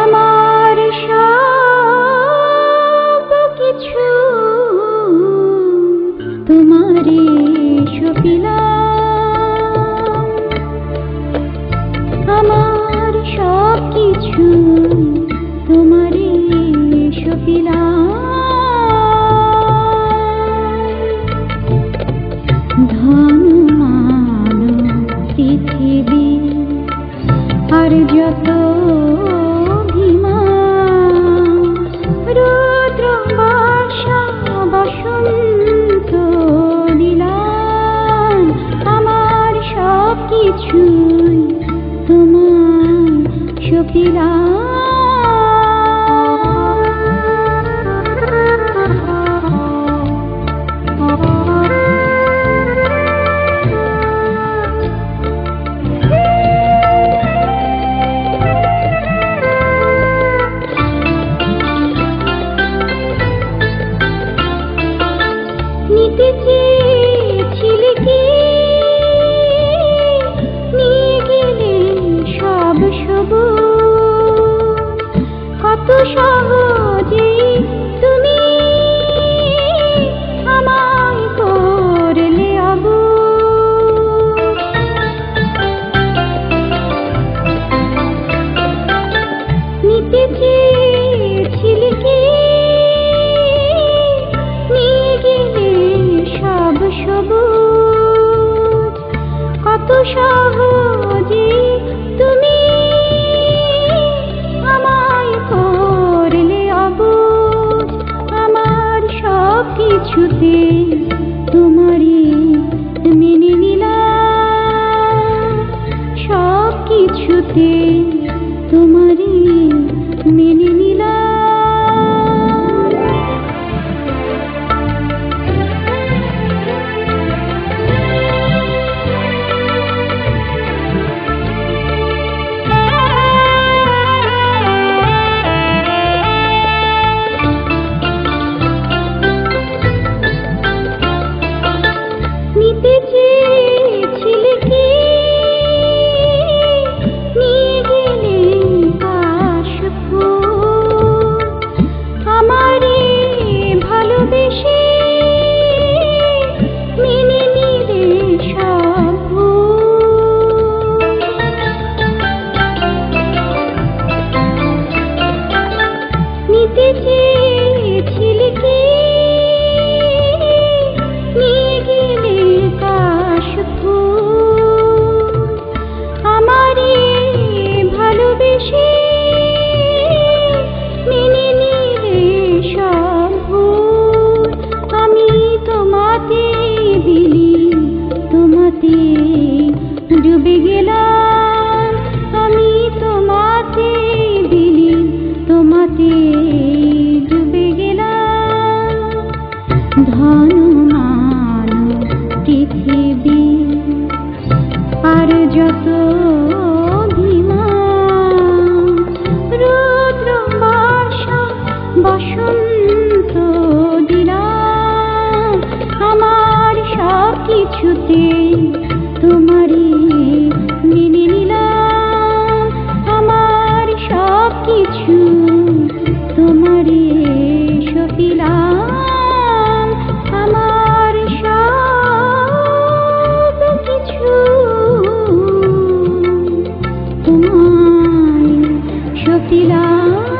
আমার সব কিছু তোমারে সপিলাম, আমার সব কিছু তোমারে সপিলাম। ধন মান পৃথিবী আর যত রুদ্র বর্ষা বসন্ত দিলাম, আমার সব কিছুই তোমার সপিলাম। নিতে চেয়েছিলে কি নিয়ে গেলে সব সবুজ, কত সহজে তুমি আমায় করলে অবুঝ। নিতে চেয়েছিলে কি নিয়ে গেলে সব সবুজ, কত সহজে তুমি আমায় করলে অবুঝ। আমার সব কিছুতে তোমারই মেনে নিলাম, সব কিছুতে তোমারই মেনে নিলাম। নিতে চেয়েছিলে কি নিয়ে গেলে কাশফুল, আমারে ভালোবেসে মেনে নিলে সব ভুল। নিতে চেয়েছিলে কি নিয়ে গেলে কাশফুল, আমারে ভালোবেসে মেনে নিলে সব ভুল। আমি তোমাতে বিলীন, তোমাতে ডুবে গেলাম, আমি তোমাতে বিলীন, তোমাতে ডুবে গেলাম। ধন মান পৃথিবী আর যত অভিমান, রুদ্র বর্ষা বসন্ত দিলাম, আমার সব কিছুতে তোমারই মেনে নিলাম, আমার সব কিছু তোমারই সপিলাম, আমার সব কিছু তোমায় সপিলাম।